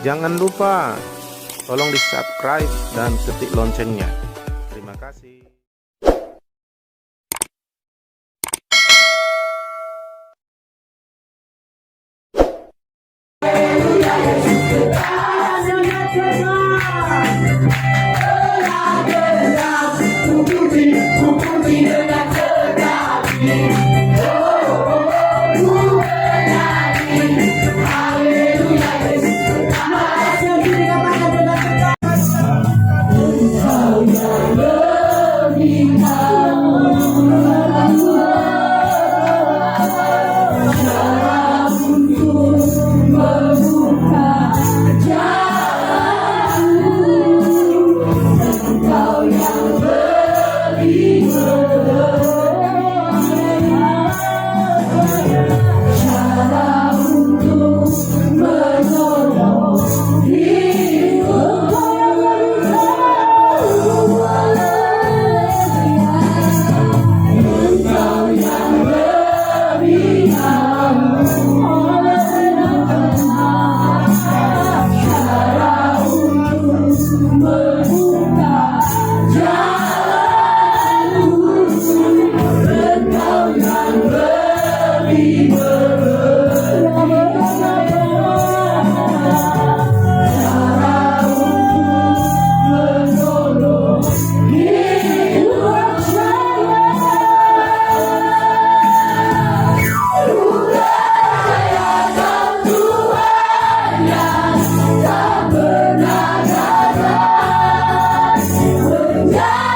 Jangan lupa tolong di subscribe dan ketik loncengnya. Terima kasih. Yeah.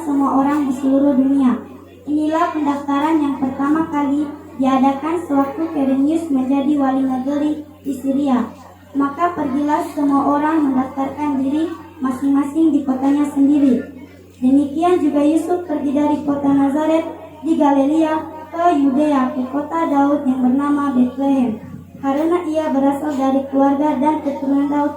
semua orang di seluruh dunia. Inilah pendaftaran yang pertama kali diadakan sewaktu Quirinius menjadi wali negeri di Syria. Maka pergilah semua orang mendaftarkan diri masing-masing di kotanya sendiri. Demikian juga Yusuf pergi dari kota Nazaret di Galilea ke Yudea, ke kota Daud yang bernama Bethlehem, karena ia berasal dari keluarga dan keturunan Daud,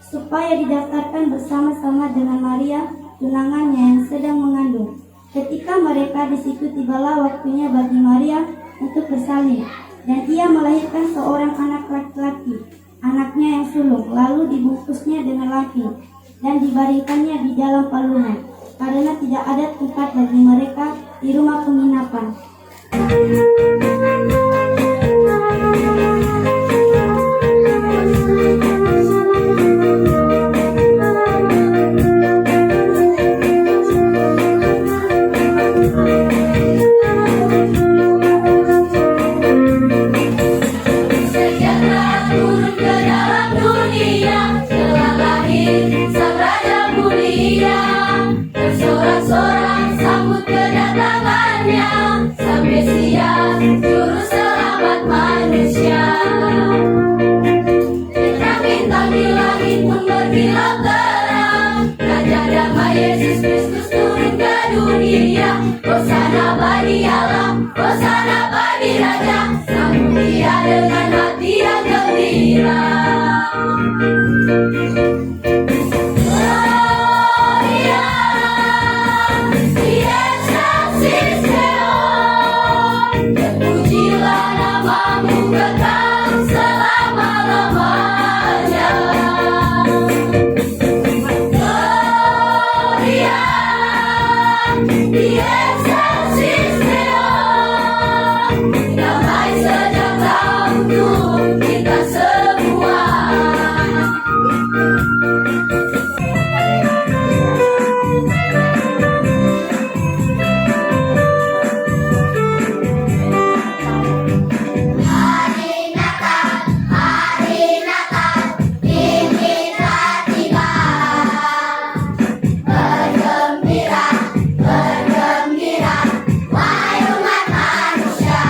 supaya didaftarkan bersama-sama dengan Maria, tunangannya yang sedang mengandung. Ketika mereka di situ, tibalah waktunya bagi Maria untuk bersalin, dan ia melahirkan seorang anak laki-laki, anaknya yang sulung, lalu dibungkusnya dengan laki, dan dibaringkannya di dalam palungan, karena tidak ada tempat bagi mereka di rumah penginapan. Yesus Kristus turun ke dunia. Hosana bagi Allah, hosana bagi Raja, sambut dia dengan hati yang gembira. Gloria, di excelsis Deo, terpujilah namamu kekal selama-lamanya. Di excelsis Deo, damai sejahtera untuk kita semua. Hari Natal, ini telah tiba. Bergembira, wahai umat manusia.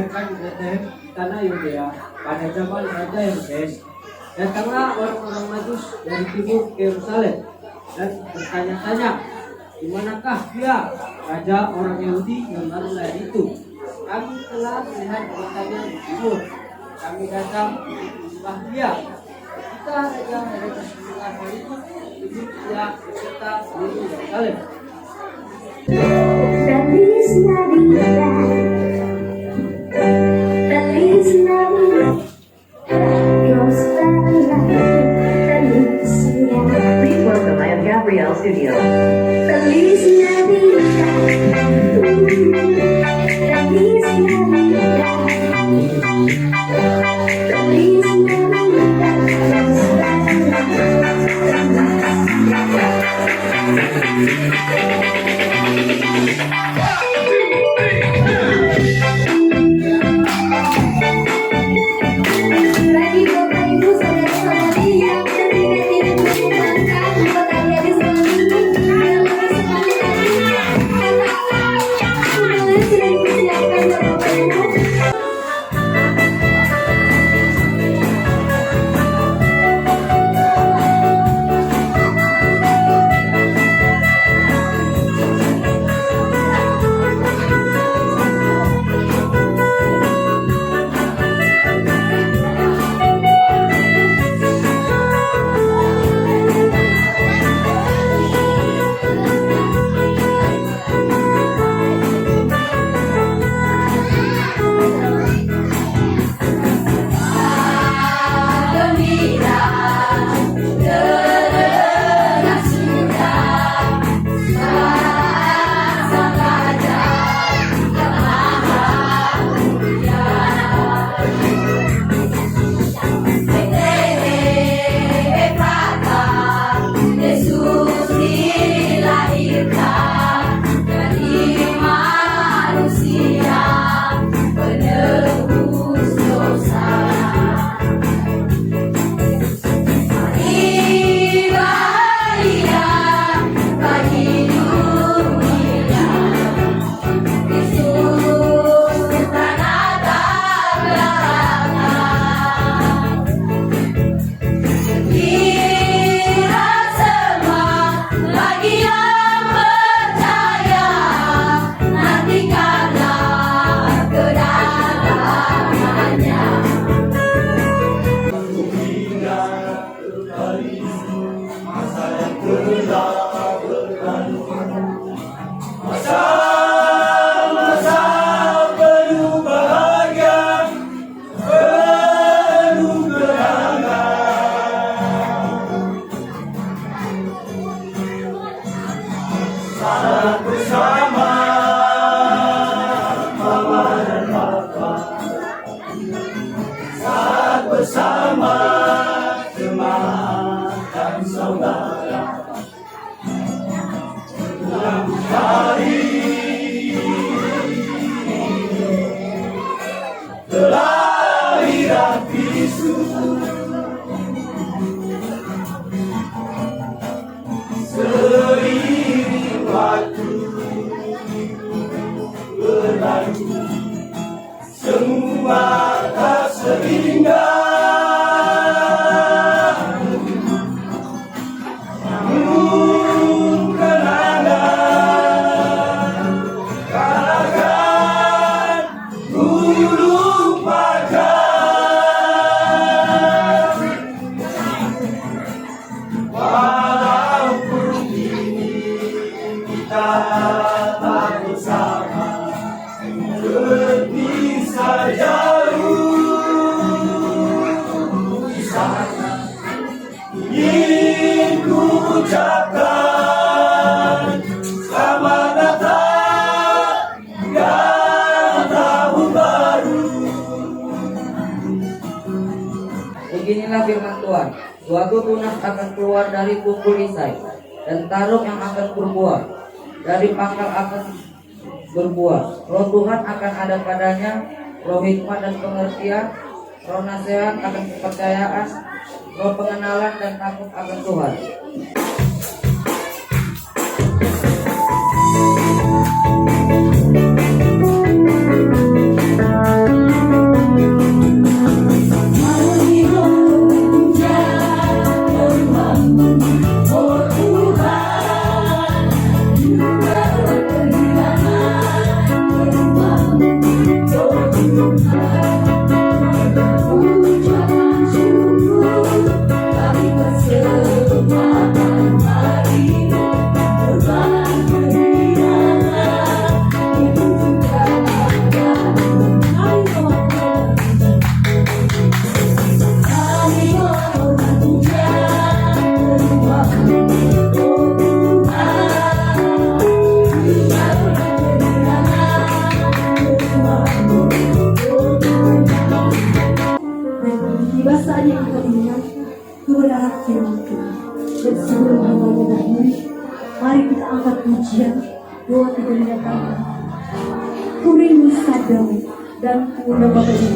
Di Bethlehem, tanah Yudea, pada zaman Raja Herodes, datanglah orang-orang Majus dari timur ke Yerusalem dan bertanya-tanya, di manakah dia, raja orang Yahudi yang baru lahir itu? Kami telah melihat beritanya di timur. Kami datang untuk menyembah dia. Kita Raja Herodes mendengar itu, hidup dia beserta seluruh Yerusalem. Feliz Navidad, Feliz Navidad, Prospera Felicia. Please welcome, I am Gabrielle Studio. Feliz Navidad, Feliz Navidad. bersama teman dan saudara. Dalam hari kelahiran Kristus, seiring waktu berlalu, semua tak seindah. Namun kenangan takkan ku lupakan. Walaupun kini kita tak bersama, berpisah jauh di sana, ingin ku ucapkan selamat datang dan tahun baru. Beginilah firman Tuhan, suatu tunas akan keluar dari punggung Isai, dan taruk yang akan berbuah, dari pangkal akan berbuah. Roh Tuhan akan ada padanya, roh hikmat dan pengertian, roh nasihat akan kepercayaan, roh pengenalan dan takut akan Tuhan. Tiba saatnya kita mendengarkan kebenaran firman Tuhan. Dan sebelum hamba mengakhiri, mari kita angkat pujian doa kita menyatakan ku rindu sadamu dan ku nambah kasih.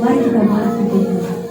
Mari kita maju berdoa.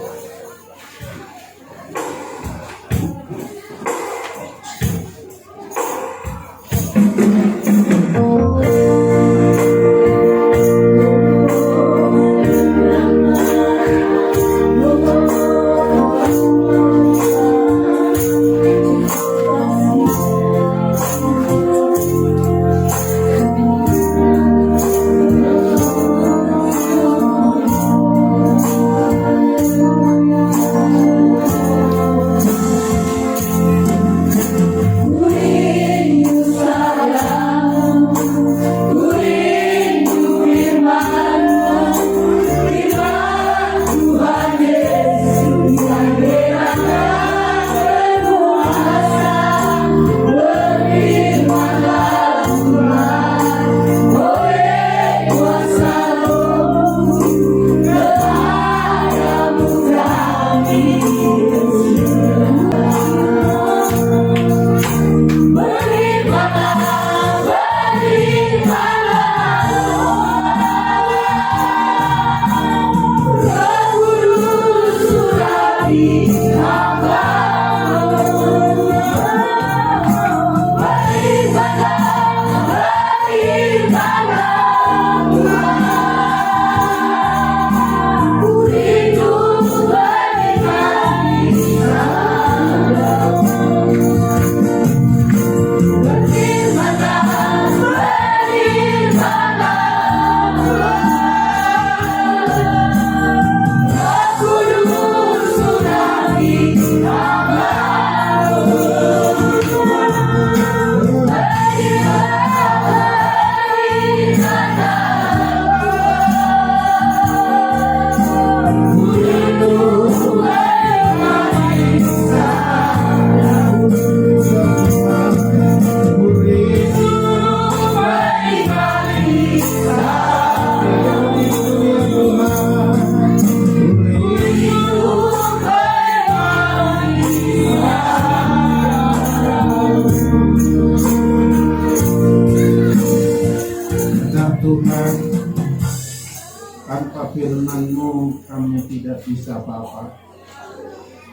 firman-Mu kami tidak bisa apa-apa.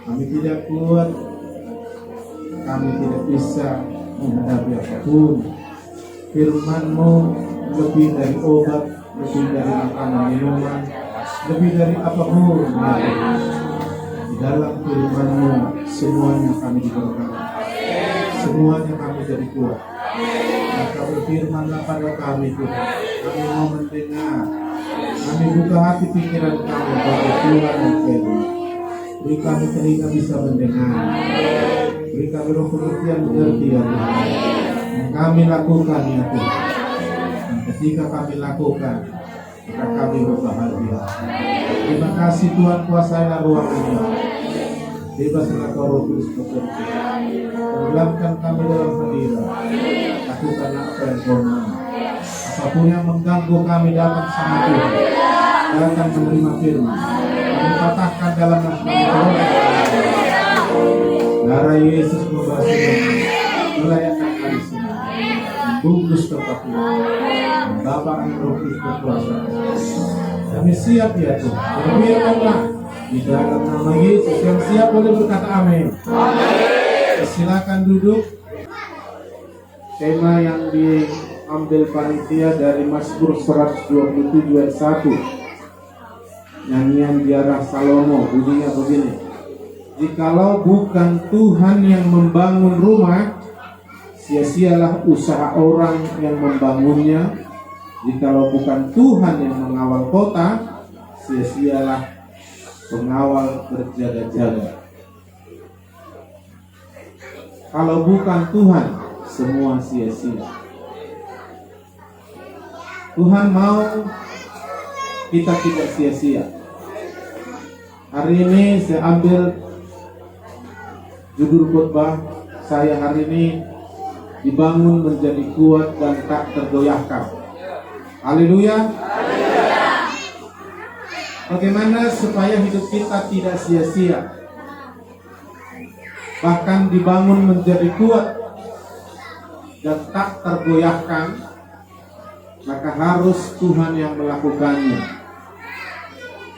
Kami tidak kuat, kami tidak bisa menghadapi apapun. Firman-Mu lebih dari obat, lebih dari makanan minuman, lebih dari apapun. Ya Tuhan. Di dalam firman-Mu semuanya kami diberkati, semuanya kami jadi kuat. Maka berfirmanlah pada kami Tuhan, kami mau mendengar, kami buka hati pikiran kami bagi Tuhan dan firman. Beri kami telinga bisa mendengar, beri kami roh pengertian mengerti ya Tuhan. Yang kami lakukan ya Tuhan, dan ketika kami lakukan, maka kami berbahagia. Terima kasih Tuhan, kuasailah ruangan ini. Bebaslah Kau Roh Kudus bekerja, tenggelamkan kami dalam hadirat. Lakukanlah apa yang Kau mau. Apapun yang mengganggu kami datang sama Tuhan, datang menerima firman. Kami patahkan dalam nama Tuhan. Darah Yesus membasuh kami, melayakkan kami semua, membungkus tempat ini. Bapa dan Roh Kudus berkuasa. Kami siap ya Tuhan. Berfirmanlah di dalam nama Yesus. Yang siap boleh berkata amin. Silakan duduk. Tema yang diambil panitia dari Mazmur 127 ayat 1. Nyanyian Biarah Salomo, bunyinya begini. Jikalau bukan Tuhan yang membangun rumah, sia-sialah usaha orang yang membangunnya. Jikalau bukan Tuhan yang mengawal kota, sia-sialah pengawal berjaga-jaga. Kalau bukan Tuhan, semua sia-sia. Tuhan mau kita tidak sia-sia. Hari ini saya ambil judul khotbah saya hari ini, dibangun menjadi kuat dan tak tergoyahkan. Haleluya. Bagaimana supaya hidup kita tidak sia-sia, bahkan dibangun menjadi kuat dan tak tergoyahkan? Maka harus Tuhan yang melakukannya.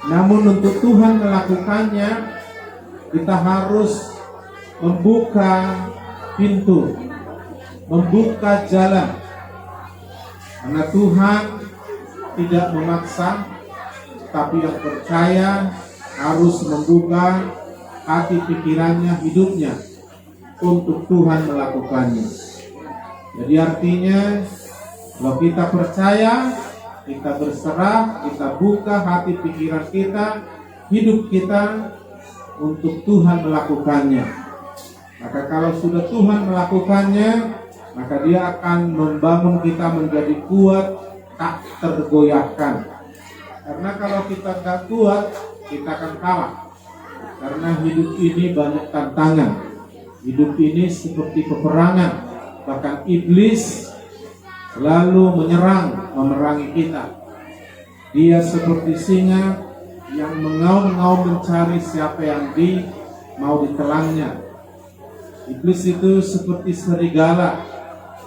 Namun untuk Tuhan melakukannya, kita harus membuka pintu, membuka jalan. Karena Tuhan tidak memaksa, tapi yang percaya harus membuka hati pikirannya, hidupnya untuk Tuhan melakukannya. Jadi artinya, kalau kita percaya, kita berserah, kita buka hati pikiran kita, hidup kita untuk Tuhan melakukannya. Maka kalau sudah Tuhan melakukannya, maka Dia akan membangun kita menjadi kuat, tak tergoyahkan. Karena kalau kita tak kuat, kita akan kalah. Karena hidup ini banyak tantangan. Hidup ini seperti peperangan. Bahkan iblis selalu memerangi kita. Dia seperti singa yang mengaum-ngaum mencari siapa yang mau ditelannya. Iblis itu seperti serigala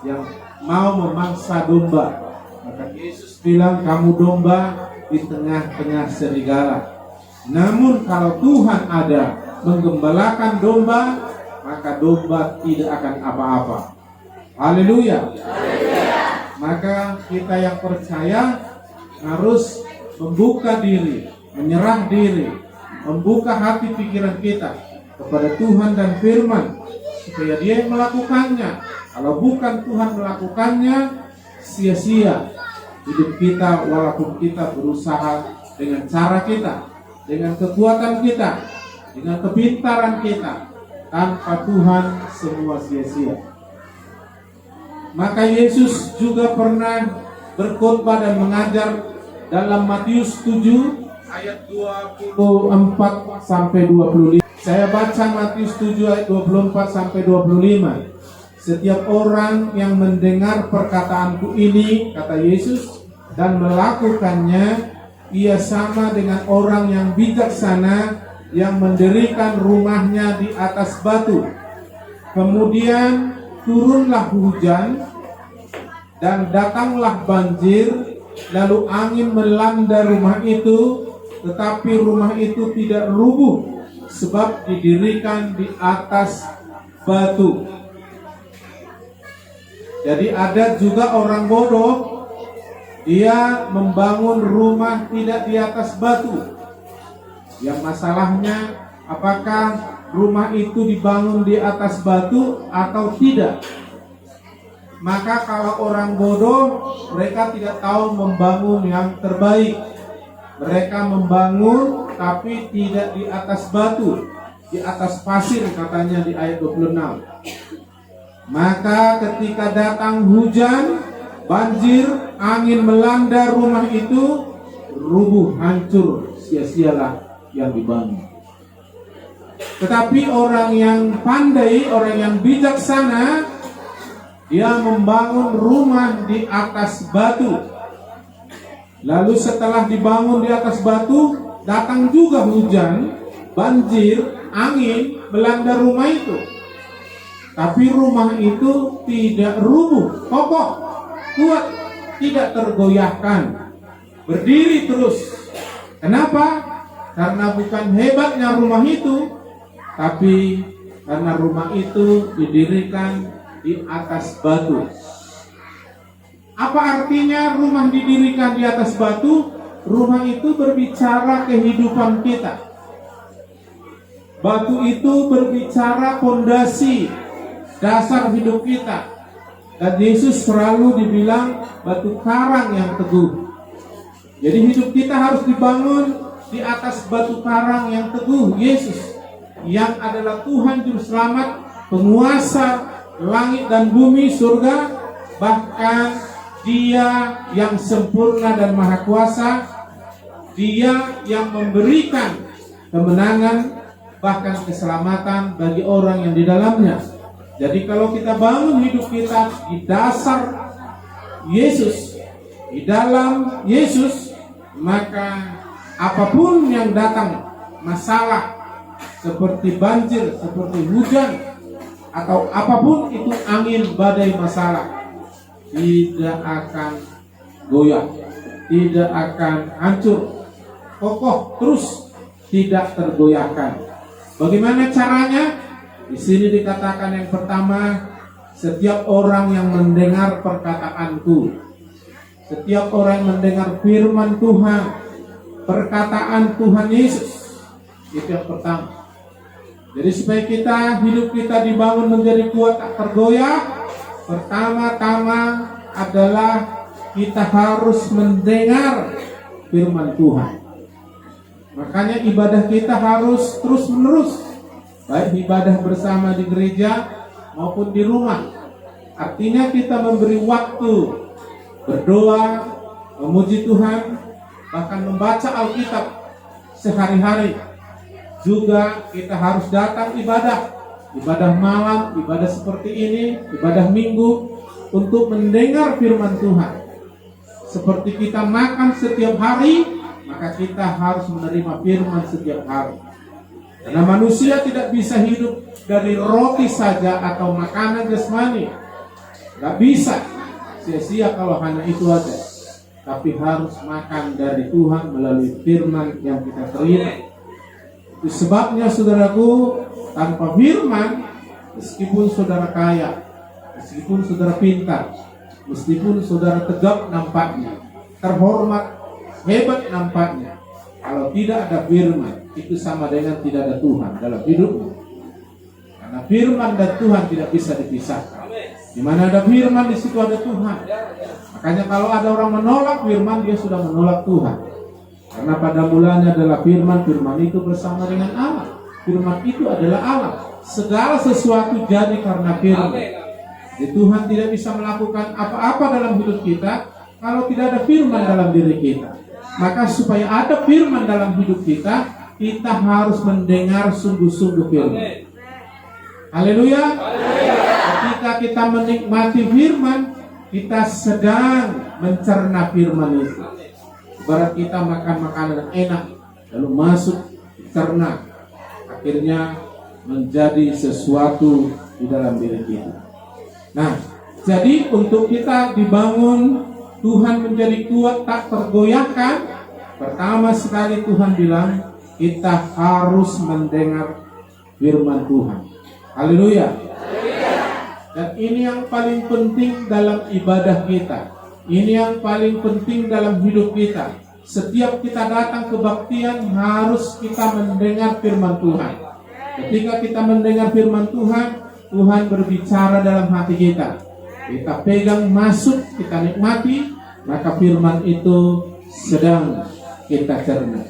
yang mau memangsa domba. Maka Yesus bilang, kamu domba di tengah-tengah serigala. Namun kalau Tuhan ada menggembalakan domba, maka domba tidak akan apa-apa. Haleluya. Maka kita yang percaya harus membuka diri, menyerah diri, membuka hati pikiran kita kepada Tuhan dan firman, supaya Dia yang melakukannya. Kalau bukan Tuhan melakukannya, sia-sia hidup kita, walaupun kita berusaha dengan cara kita, dengan kekuatan kita, dengan kepintaran kita. Tanpa Tuhan semua sia-sia. Maka Yesus juga pernah berkhotbah dan mengajar dalam Matius 7 ayat 24 sampai 25. Saya baca Matius 7 ayat 24 sampai 25. Setiap orang yang mendengar perkataanku ini, kata Yesus, dan melakukannya, ia sama dengan orang yang bijaksana yang mendirikan rumahnya di atas batu. Kemudian turunlah hujan dan datanglah banjir, lalu angin melanda rumah itu, tetapi rumah itu tidak rubuh, sebab didirikan di atas batu. Jadi ada juga orang bodoh, dia membangun rumah tidak di atas batu. Yang masalahnya, apakah rumah itu dibangun di atas batu atau tidak? Maka kalau orang bodoh, mereka tidak tahu membangun yang terbaik. Mereka membangun tapi tidak di atas batu, di atas pasir, katanya di ayat 26. Maka ketika datang hujan, banjir, angin melanda rumah itu, rubuh, hancur, sia-sialah yang dibangun. Tetapi orang yang pandai, orang yang bijaksana, dia membangun rumah di atas batu. Lalu setelah dibangun di atas batu, datang juga hujan, banjir, angin melanda rumah itu. Tapi rumah itu tidak rubuh, kokoh, kuat, tidak tergoyahkan, berdiri terus. Kenapa? Karena bukan hebatnya rumah itu, tapi karena rumah itu didirikan di atas batu. Apa artinya rumah didirikan di atas batu? Rumah itu berbicara kehidupan kita. Batu itu berbicara fondasi, dasar hidup kita. Dan Yesus selalu dibilang batu karang yang teguh. Jadi hidup kita harus dibangun di atas batu karang yang teguh, Yesus, yang adalah Tuhan Juru Selamat, penguasa langit dan bumi, surga, bahkan Dia yang sempurna dan maha kuasa, Dia yang memberikan kemenangan, bahkan keselamatan bagi orang yang di dalamnya. Jadi kalau kita bangun hidup kita di dasar Yesus, di dalam Yesus, maka apapun yang datang, masalah seperti banjir, seperti hujan, atau apapun itu, angin, badai, masalah, tidak akan goyah, tidak akan hancur, kokoh terus, tidak tergoyahkan. Bagaimana caranya? Di sini dikatakan yang pertama, setiap orang yang mendengar perkataanku, setiap orang yang mendengar firman Tuhan, perkataan Tuhan Yesus, itu yang pertama. Jadi supaya hidup kita dibangun menjadi kuat tak tergoyah, pertama-tama adalah kita harus mendengar firman Tuhan. Makanya ibadah kita harus terus menerus, baik ibadah bersama di gereja maupun di rumah. Artinya kita memberi waktu berdoa, memuji Tuhan, bahkan membaca Alkitab sehari-hari. Juga kita harus datang ibadah malam, ibadah seperti ini, ibadah minggu, untuk mendengar firman Tuhan. Seperti kita makan setiap hari, maka kita harus menerima firman setiap hari. Karena manusia tidak bisa hidup dari roti saja atau makanan jasmani. Gak bisa, sia-sia kalau hanya itu aja. Tapi harus makan dari Tuhan melalui firman yang kita terima. Itu sebabnya saudaraku, tanpa firman, meskipun saudara kaya, meskipun saudara pintar, meskipun saudara tegap nampaknya, terhormat, hebat nampaknya, kalau tidak ada firman, itu sama dengan tidak ada Tuhan dalam hidupmu. Karena firman dan Tuhan tidak bisa dipisahkan. Di mana ada firman, di situ ada Tuhan. Makanya kalau ada orang menolak firman, dia sudah menolak Tuhan. Karena pada mulanya adalah firman, firman itu bersama dengan Allah. Firman itu adalah Allah. Segala sesuatu jadi karena firman. Jadi Tuhan tidak bisa melakukan apa-apa dalam hidup kita kalau tidak ada firman dalam diri kita. Maka supaya ada firman dalam hidup kita, kita harus mendengar sungguh-sungguh firman. Haleluya. Ketika kita menikmati firman, kita sedang mencerna firman itu. Ibarat kita makan makanan enak, lalu masuk cerna, akhirnya menjadi sesuatu di dalam diri kita. Nah, jadi untuk kita dibangun, Tuhan menjadi kuat tak tergoyahkan, Pertama sekali Tuhan bilang kita harus mendengar firman Tuhan. Haleluya. Dan ini yang paling penting dalam ibadah kita. Ini yang paling penting dalam hidup kita. Setiap kita datang kebaktian harus kita mendengar firman Tuhan. Ketika kita mendengar firman Tuhan, Tuhan berbicara dalam hati kita. Kita pegang, masuk, kita nikmati, maka firman itu sedang kita cerna.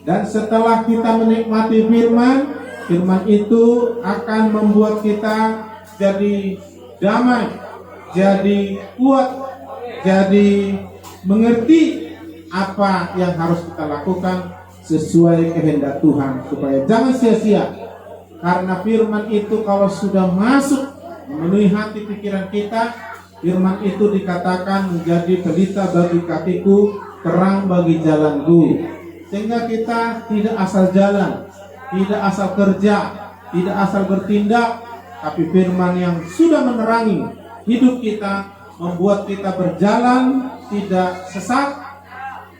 Dan setelah kita menikmati firman, firman itu akan membuat kita jadi damai, jadi kuat, jadi mengerti apa yang harus kita lakukan sesuai kehendak Tuhan, supaya jangan sia-sia. Karena firman itu kalau sudah masuk memenuhi hati pikiran kita, firman itu dikatakan menjadi pelita bagi kakiku, terang bagi jalanku. Sehingga kita tidak asal jalan, tidak asal kerja, tidak asal bertindak, tapi firman yang sudah menerangi hidup kita, membuat kita berjalan tidak sesat,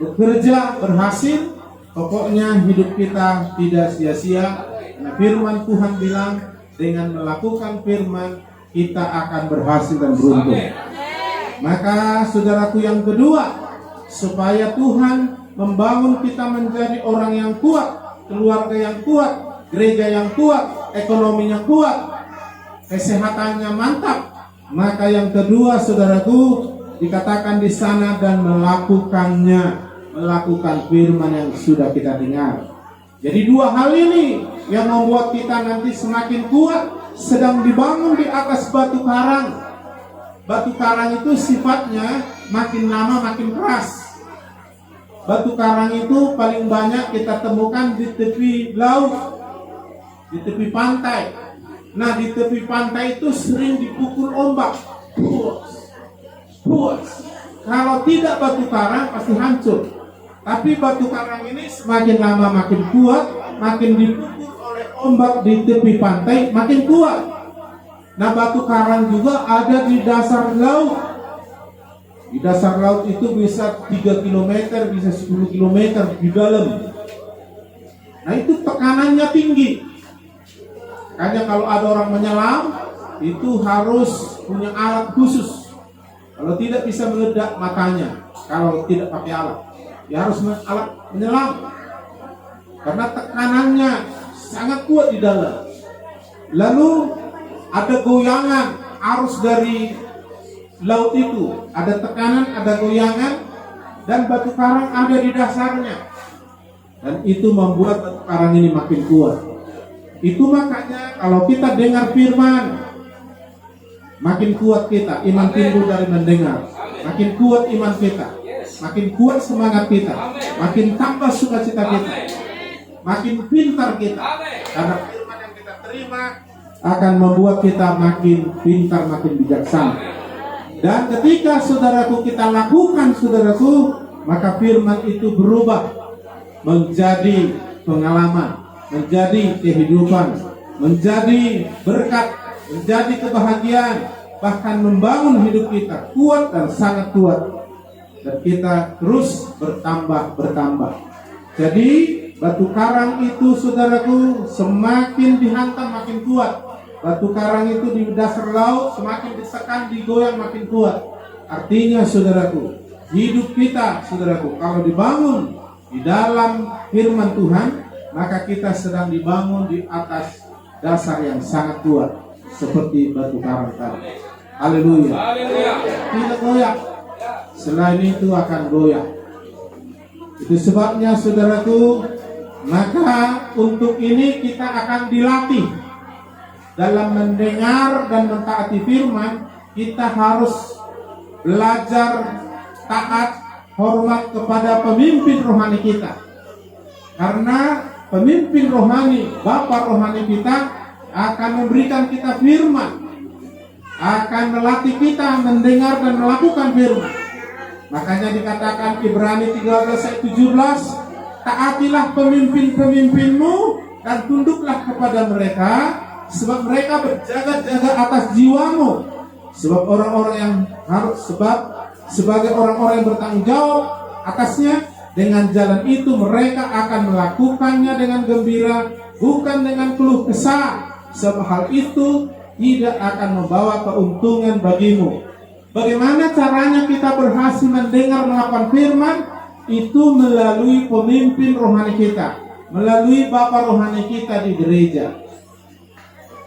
bekerja berhasil. Pokoknya hidup kita tidak sia-sia. Karena firman Tuhan bilang dengan melakukan firman kita akan berhasil dan beruntung. Maka saudaraku, yang kedua, supaya Tuhan membangun kita menjadi orang yang kuat, keluarga yang kuat, gereja yang kuat, ekonominya kuat, kesehatannya mantap. Maka yang kedua, saudaraku, dikatakan di sana dan melakukannya, melakukan firman yang sudah kita dengar. Jadi dua hal ini yang membuat kita nanti semakin kuat, sedang dibangun di atas batu karang. Batu karang itu sifatnya makin lama makin keras. Batu karang itu paling banyak kita temukan di tepi laut, di tepi pantai. Nah, di tepi pantai itu sering dipukul ombak. Kalau tidak batu karang pasti hancur. Tapi batu karang ini semakin lama makin kuat, makin dipukul oleh ombak di tepi pantai makin kuat. Nah, batu karang juga ada di dasar laut. Di dasar laut itu bisa 3 km, bisa 10 km di dalam. Nah, itu tekanannya tinggi. Makanya kalau ada orang menyelam, itu harus punya alat khusus. Kalau tidak bisa meledak matanya, kalau tidak pakai alat. Ya harus alat menyelam. Karena tekanannya sangat kuat di dalam. Lalu ada goyangan arus dari laut itu, ada tekanan, ada goyangan, dan batu karang ada di dasarnya. Dan itu membuat batu karang ini makin kuat. Itu makanya kalau kita dengar firman, makin kuat kita, iman timbul dari mendengar. Makin kuat iman kita, makin kuat semangat kita, makin tambah sukacita kita, makin pintar kita. Karena firman yang kita terima akan membuat kita makin pintar, makin bijaksana. Dan ketika saudaraku kita lakukan, saudaraku, maka firman itu berubah menjadi pengalaman, menjadi kehidupan, menjadi berkat, menjadi kebahagiaan, bahkan membangun hidup kita kuat dan sangat kuat. Dan kita terus bertambah. Jadi batu karang itu, saudaraku, semakin dihantam makin kuat. Batu karang itu di dasar laut semakin ditekan, digoyang makin kuat. Artinya, saudaraku, hidup kita, saudaraku, kalau dibangun di dalam firman Tuhan, maka kita sedang dibangun di atas dasar yang sangat kuat, seperti batu karang tadi. Haleluya. Tidak goyah. Selain itu akan goyah. Itu sebabnya, saudaraku, maka untuk ini kita akan dilatih. Dalam mendengar dan mentaati firman, kita harus belajar taat, hormat kepada pemimpin rohani kita. Karena pemimpin rohani, Bapa rohani kita akan memberikan kita firman, akan melatih kita mendengar dan melakukan firman. Makanya dikatakan Ibrani 13 ayat 17, taatilah pemimpin-pemimpinmu dan tunduklah kepada mereka, sebab mereka berjaga-jaga atas jiwamu. Sebab orang-orang yang harus sebagai orang-orang yang bertanggung jawab atasnya. Dengan jalan itu mereka akan melakukannya dengan gembira, bukan dengan keluh kesah. Sebab hal itu tidak akan membawa keuntungan bagimu. Bagaimana caranya kita berhasil mendengar melakukan firman? Itu melalui pemimpin rohani kita, melalui Bapak rohani kita di gereja.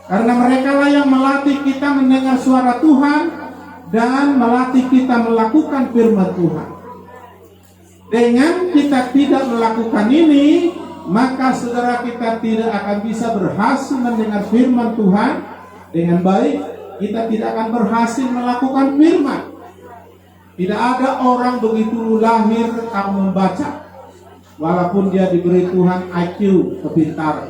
Karena mereka lah yang melatih kita mendengar suara Tuhan dan melatih kita melakukan firman Tuhan. Dengan kita tidak melakukan ini, maka saudara kita tidak akan bisa berhasil mendengar firman Tuhan dengan baik. Kita tidak akan berhasil melakukan firman. Tidak ada orang begitu lahir kamu membaca, walaupun dia diberi Tuhan IQ, kepintaran.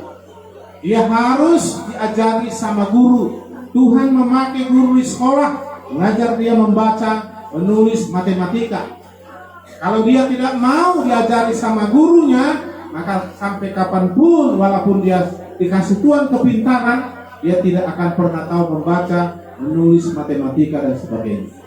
Dia harus diajari sama guru. Tuhan memakai guru di sekolah, mengajar dia membaca, menulis, matematika. Kalau dia tidak mau diajari sama gurunya, maka sampai kapanpun, walaupun dia dikasih Tuhan kepintaran, dia tidak akan pernah tahu membaca, menulis, matematika, dan sebagainya.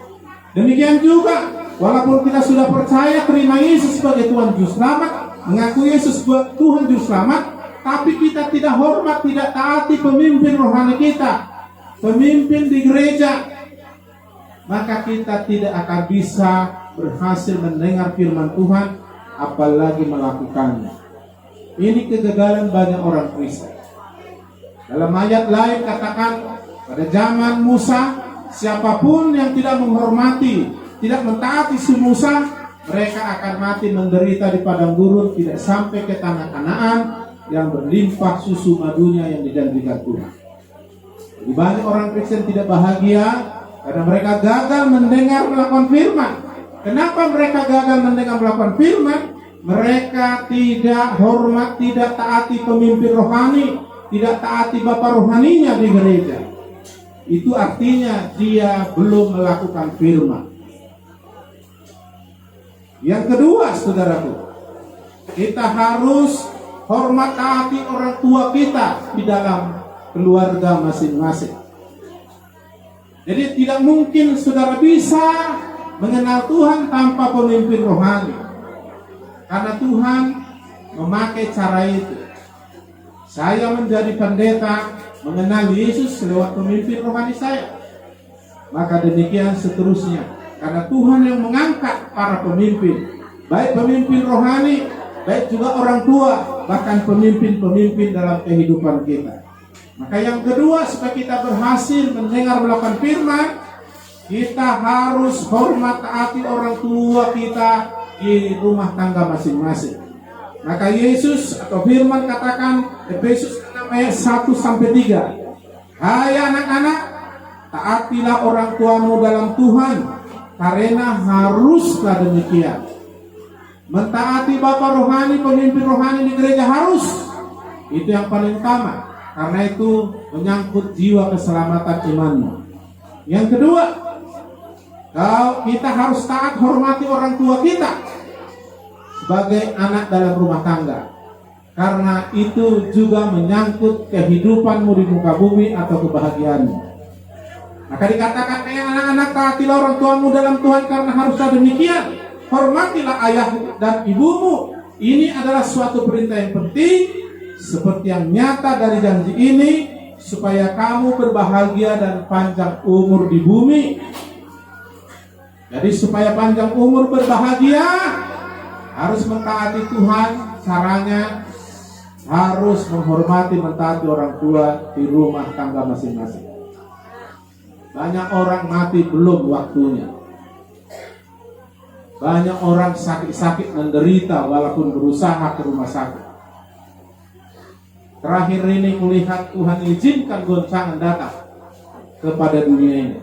Demikian juga, walaupun kita sudah percaya terima Yesus sebagai Tuhan Juru Selamat, mengaku Yesus sebagai Tuhan Juru Selamat, tapi kita tidak hormat, tidak taati pemimpin rohani kita, pemimpin di gereja, maka kita tidak akan bisa berhasil mendengar firman Tuhan, apalagi melakukannya. Ini kegagalan banyak orang Kristen. Dalam ayat lain katakan, pada zaman Musa, siapapun yang tidak menghormati, tidak mentaati si Musa, mereka akan mati menderita di padang gurun, tidak sampai ke tanah Kanaan yang berlimpah susu madunya yang dijanjikan Tuhan. Jadi banyak orang Kristen tidak bahagia karena mereka gagal mendengar melakukan firman. Kenapa mereka gagal mendengar melakukan firman? Mereka tidak hormat, tidak taati pemimpin rohani, tidak taati bapak rohaninya di gereja. Itu artinya dia belum melakukan firman. Yang kedua, saudaraku, kita harus hormat taati orang tua kita di dalam keluarga masing-masing. Jadi tidak mungkin saudara bisa mengenal Tuhan tanpa pemimpin rohani, karena Tuhan memakai cara itu. Saya menjadi pendeta mengenal Yesus lewat pemimpin rohani saya, maka demikian seterusnya, karena Tuhan yang mengangkat para pemimpin, baik pemimpin rohani, baik juga orang tua, bahkan pemimpin-pemimpin dalam kehidupan kita. Maka yang kedua, supaya kita berhasil mendengar melakukan firman, kita harus hormat taati orang tua kita di rumah tangga masing-masing. Maka Yesus atau firman katakan Efesus 6 ayat 1-3, hai anak-anak, taatilah orang tuamu dalam Tuhan, karena haruslah demikian. Mentaati bapak rohani, pemimpin rohani di gereja harus. Itu yang paling utama, karena itu menyangkut jiwa keselamatan imanmu. Yang kedua, kita harus taat hormati orang tua kita sebagai anak dalam rumah tangga, karena itu juga menyangkut kehidupanmu di muka bumi atau kebahagiaanmu. Maka dikatakan, anak-anak, taatilah orang tuamu dalam Tuhan, karena haruslah demikian. Hormatilah ayah dan ibumu. Ini adalah suatu perintah yang penting, seperti yang nyata dari janji ini, supaya kamu berbahagia dan panjang umur di bumi. Jadi supaya panjang umur berbahagia, harus mentaati Tuhan. Caranya harus menghormati, mentaati orang tua di rumah tangga masing-masing. Banyak orang mati belum waktunya. Banyak orang sakit-sakit menderita walaupun berusaha ke rumah sakit. Terakhir ini kulihat Tuhan izinkan goncangan datang kepada dunia ini,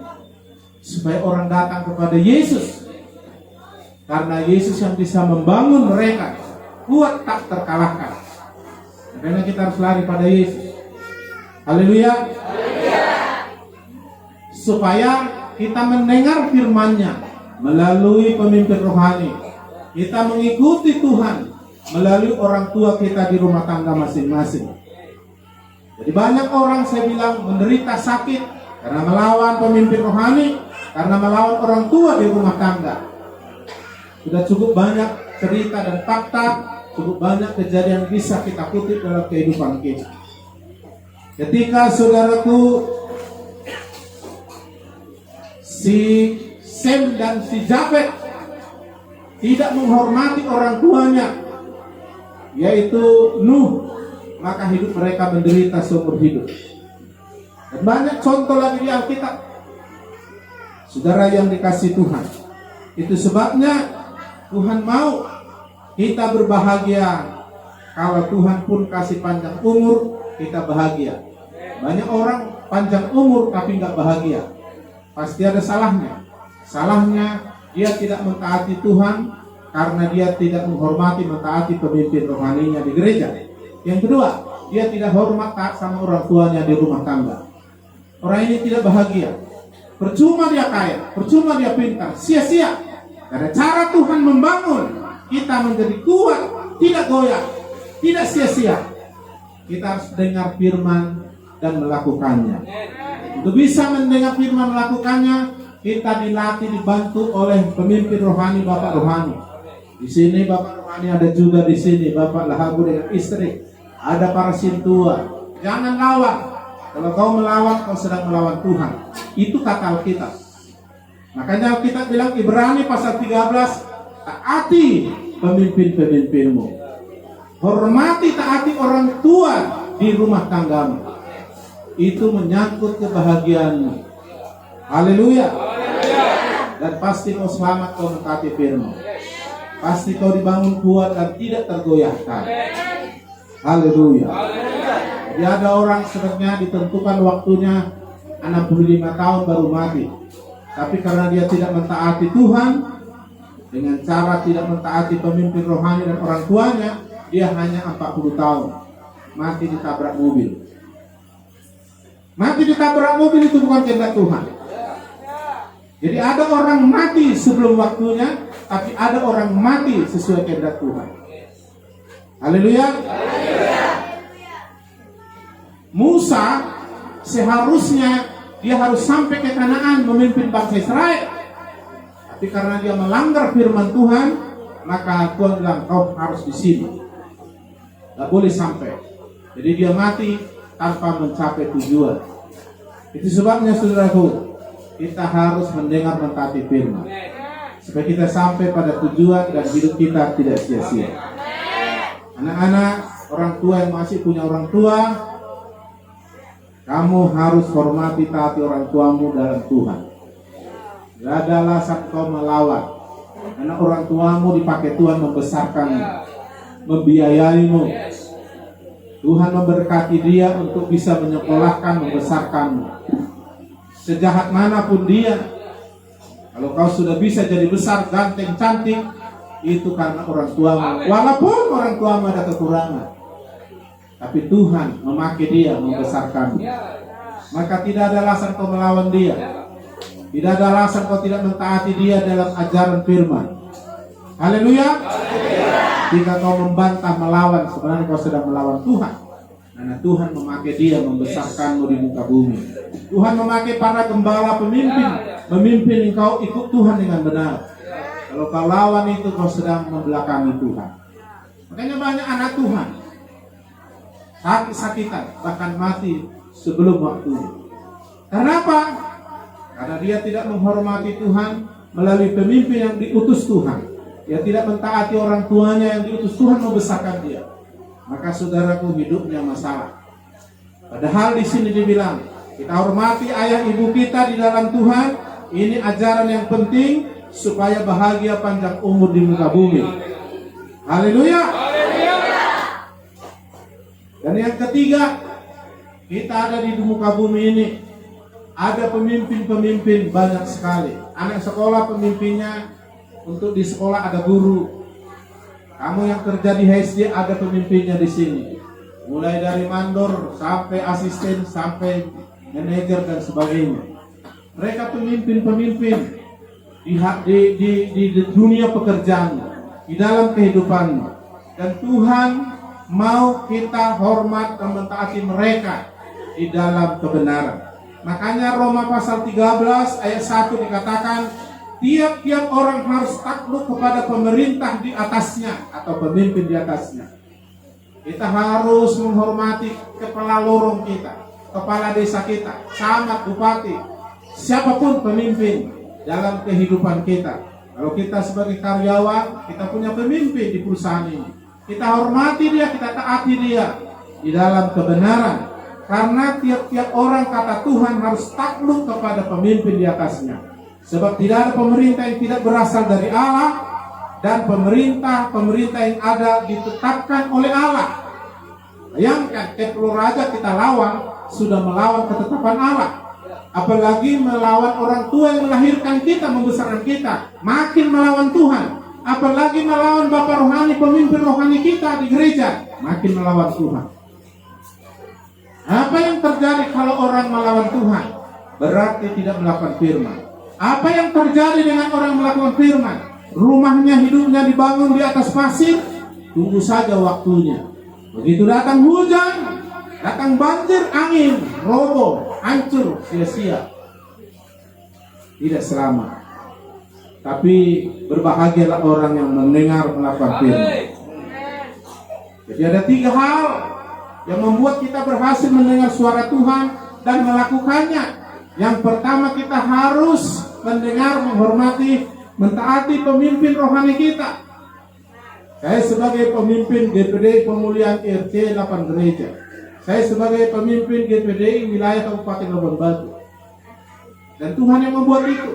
supaya orang datang kepada Yesus, karena Yesus yang bisa membangun mereka kuat tak terkalahkan. Karena kita harus lari pada Yesus. Haleluya. Supaya kita mendengar firman-Nya melalui pemimpin rohani, kita mengikuti Tuhan melalui orang tua kita di rumah tangga masing-masing. Jadi banyak orang, saya bilang, menderita sakit karena melawan pemimpin rohani, karena melawan orang tua di rumah tangga. Sudah cukup banyak cerita dan fakta, cukup banyak kejadian bisa kita kutip dalam kehidupan kita. Ketika saudaraku si Sem dan si Jafet tidak menghormati orang tuanya, yaitu Nuh, maka hidup mereka menderita seumur hidup. Dan banyak contoh lagi di Alkitab, saudara yang dikasih Tuhan. Itu sebabnya Tuhan mau kita berbahagia. Kalau Tuhan pun kasih panjang umur, kita bahagia. Banyak orang panjang umur tapi nggak bahagia. Pasti ada salahnya. Salahnya dia tidak mentaati Tuhan karena dia tidak menghormati, mentaati pemimpin rohaninya di gereja. Yang kedua, dia tidak hormat taat sama orang tuanya di rumah tangga. Orang ini tidak bahagia. Percuma dia kaya, percuma dia pintar, sia-sia. Karena cara Tuhan membangun kita menjadi kuat, tidak goyah, tidak sia-sia. Kita harus dengar firman dan melakukannya. Untuk bisa mendengar firman melakukannya, kita dilatih, dibantu oleh pemimpin rohani, bapak rohani. Di sini bapak rohani ada juga di sini, bapak Lahabu dengan istri. Ada para sintua. Jangan lawan. Kalau kau melawan, kau sedang melawan Tuhan. Itu kata Alkitab. Makanya Alkitab bilang Ibrani pasal 13, taati pemimpin-pemimpinmu. Hormati, taati orang tua di rumah tanggamu. Itu menyangkut kebahagiaanmu. Haleluya. Dan pasti kau selamat, kau mentaati firman. Pasti kau dibangun kuat dan tidak tergoyahkan. Haleluya. Jadi ada orang sebenarnya ditentukan waktunya 65 tahun baru mati. Tapi karena dia tidak mentaati Tuhan, dengan cara tidak mentaati pemimpin rohani dan orang tuanya, dia hanya 40 tahun. Mati ditabrak mobil. Mati ditabrak mobil itu bukan kehendak Tuhan. Jadi ada orang mati sebelum waktunya, tapi ada orang mati sesuai kehendak Tuhan. Haleluya. Musa seharusnya dia harus sampai ke Kanaan memimpin bangsa Israel. Tapi karena dia melanggar firman Tuhan, maka Tuhan bilang kau harus di sini. Gak boleh sampai. Jadi dia mati tanpa mencapai tujuan. Itu sebabnya saudaraku, kita harus mendengar mentaati firman supaya kita sampai pada tujuan dan hidup kita tidak sia-sia. Anak-anak, orang tua yang masih punya orang tua, kamu harus hormati, taati orang tuamu dalam Tuhan. Gak ada alasan kau melawan. Karena orang tuamu dipakai Tuhan membesarkanmu, membiayaimu. Tuhan memberkati dia untuk bisa menyekolahkan, membesarkanmu. Sejahat manapun dia, kalau kau sudah bisa jadi besar, ganteng, cantik, itu karena orang tuamu. Walaupun orang tuamu ada kekurangan, tapi Tuhan memakai dia, membesarkan. Maka tidak ada alasan kau melawan dia. Tidak ada alasan kau tidak mentaati dia dalam ajaran firman. Haleluya. Jika kau membantah, melawan, sebenarnya kau sedang melawan Tuhan. Karena Tuhan memakai dia, membesarkanmu di muka bumi. Tuhan memakai para gembala pemimpin, memimpin engkau ikut Tuhan dengan benar. Kalau kau lawan itu, kau sedang membelakangi Tuhan. Makanya banyak anak Tuhan sakit-sakitan, bahkan mati sebelum waktunya. Karena apa? Karena dia tidak menghormati Tuhan melalui pemimpin yang diutus Tuhan. Dia tidak mentaati orang tuanya yang diutus Tuhan membesarkan dia. Maka saudaraku, hidupnya masalah. Padahal di sini dibilang, kita hormati ayah ibu kita di dalam Tuhan. Ini ajaran yang penting supaya bahagia panjang umur di muka bumi. Haleluya. Dan yang ketiga, kita ada di muka bumi ini, ada pemimpin-pemimpin banyak sekali. Anak sekolah pemimpinnya, untuk di sekolah ada guru. Kamu yang kerja di HD ada pemimpinnya di sini. Mulai dari mandor sampai asisten sampai manajer dan sebagainya. Mereka pemimpin-pemimpin di dunia pekerjaan, di dalam kehidupan. Dan Tuhan mau kita hormat dan mentaati mereka di dalam kebenaran. Makanya Roma pasal 13 ayat 1 dikatakan, tiap-tiap orang harus takluk kepada pemerintah di atasnya atau pemimpin di atasnya. Kita harus menghormati kepala lorong kita, kepala desa kita, camat, bupati, siapapun pemimpin dalam kehidupan kita. Kalau kita sebagai karyawan, kita punya pemimpin di perusahaan ini. Kita hormati dia, kita taati dia di dalam kebenaran. Karena tiap-tiap orang, kata Tuhan, harus takluk kepada pemimpin di atasnya. Sebab tidak ada pemerintah yang tidak berasal dari Allah, dan pemerintah yang ada ditetapkan oleh Allah. Bayangkan, Kepler aja kita lawan, sudah melawan ketetapan Allah. Apalagi melawan orang tua yang melahirkan kita, membesarkan kita, makin melawan Tuhan. Apalagi melawan Bapak rohani, pemimpin rohani kita di gereja, makin melawan Tuhan. Apa yang terjadi kalau orang melawan Tuhan? Berarti tidak melakukan firman. Apa yang terjadi dengan orang melakukan firman? Rumahnya, hidupnya dibangun di atas pasir, tunggu saja waktunya. Begitu datang hujan, datang banjir, angin, roboh, hancur, sia-sia. Tidak selamat. Tapi berbahagialah orang yang mendengar melakukan firman. Jadi ada 3 hal yang membuat kita berhasil mendengar suara Tuhan dan melakukannya. Yang pertama, kita harus mendengar, menghormati, mentaati pemimpin rohani kita. Saya sebagai pemimpin GPD Pemulihan RC 8 gereja. Saya sebagai pemimpin GPD wilayah Kabupaten Labuan Batu. Dan Tuhan yang membuat itu.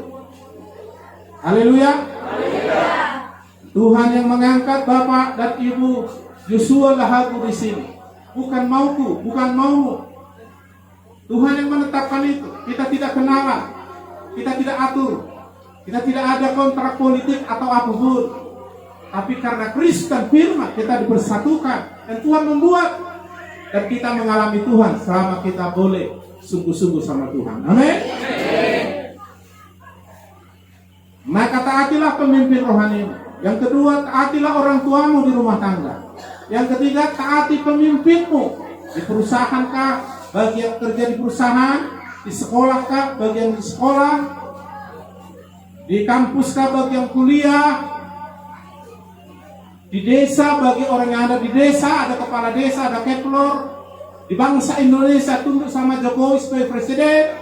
Haleluya. Tuhan yang mengangkat Bapak dan Ibu Yosua Lahagu di sini. Bukan mauku, bukan maumu. Tuhan yang menetapkan itu. Kita tidak kenalan, kita tidak atur, kita tidak ada kontrak politik atau apapun. Tapi karena Kristen firman, kita dipersatukan dan Tuhan membuat, dan kita mengalami Tuhan selama kita boleh sungguh-sungguh sama Tuhan. Amin. Maka taatilah pemimpin rohani. Yang kedua, taatilah orang tuamu di rumah tangga. Yang ketiga, taati pemimpinmu di perusahaan kah, bagi yang kerja di perusahaan, di sekolah kah, bagi yang di sekolah, di kampus kah, bagi yang kuliah, di desa, bagi orang yang ada di desa, ada kepala desa, ada Kepler, di bangsa Indonesia tunduk sama Jokowi sebagai presiden.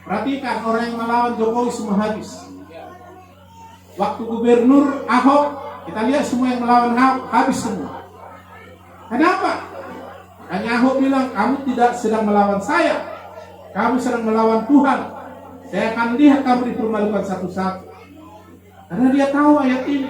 Perhatikan, orang yang melawan Jokowi semua habis. Waktu gubernur Ahok, kita lihat semua yang melawan Ahok habis semua. Kenapa? Hanya Ahok bilang, kamu tidak sedang melawan saya, kamu sedang melawan Tuhan. Saya akan lihat kamu dipermalukan satu-satu. Karena dia tahu ayat ini.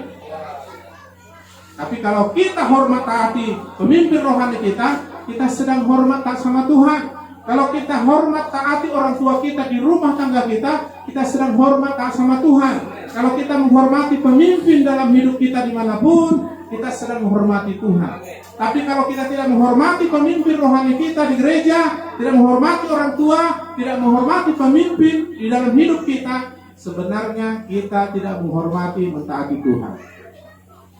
Tapi kalau kita hormat taati pemimpin rohani kita, kita sedang hormat taat sama Tuhan. Kalau kita hormat taati orang tua kita di rumah tangga kita, kita sedang hormat taat sama Tuhan. Kalau kita menghormati pemimpin dalam hidup kita dimanapun, kita sedang menghormati Tuhan. Tapi kalau kita tidak menghormati pemimpin rohani kita di gereja, tidak menghormati orang tua, tidak menghormati pemimpin di dalam hidup kita, sebenarnya kita tidak menghormati, mentaati Tuhan.